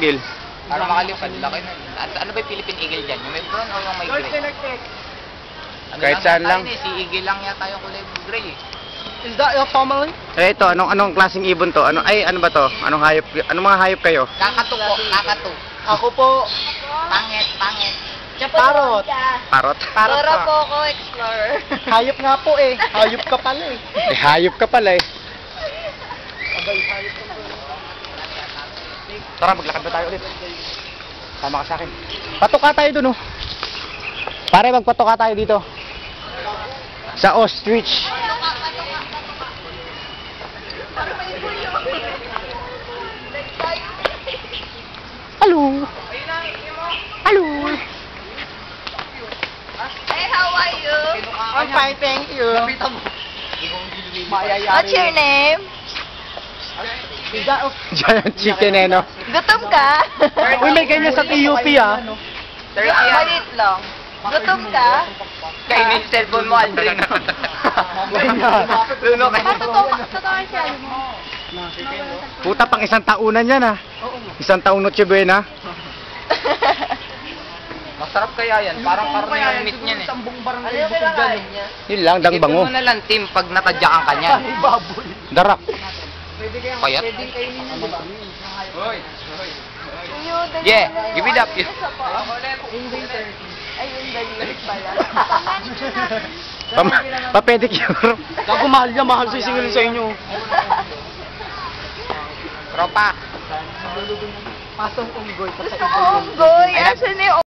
eagle. Para makalipad, laki na. Ano ba yung Philippine Eagle dyan? Yung may brown o yung may gray? Kahit saan lang. Si Eagle lang yata yung kulay gray eh. Is that your family? Eh ito, anong klaseng ibon to? Ano ba to? Anong hayop? Anong mga hayop kayo? Kakatu po, kakatu. Ako po, Pangit, pangit. parot. Parot? Parot Dora ka. po ako, explorer. Hayop nga po eh. Hayop ka pala eh. Eh, hayop ka pala eh. Tara, maglakad na tayo ulit. Tama ka sa akin. Patuka tayo dun, oh. Pare, magpatuka tayo dito. Sa ostrich. Hello. Hello. Hey, how are you? I'm fine, thank you. What's your name? Is that of... Giant chicken eh, no? Gutom ka? Uy, may ganyan sa TUP ah. 30 yan. Malit lang. Gutom ka? Kainin yung cellphone mo, Aldrin. Luno ka. Totoo siya mo. Puta, pang isang taunan yan, ah. Isang taong Noche Buena. Masarap kaya yan. Parang karne yung meat niyan eh. Ano yung kinakain niya? Yun lang, Ipin dangbango. mo na lang, Tim, pag natadyakan ka niyan. Baboy. Darak. Payat. Yung Yeah, give it up. Ayun, dali pala. Pa-pedicure. Gago, mahal niya, mahal sisingilin sa inyo. Tropa. Pasong unggoy. Gusto ko, unggoy. Asan yung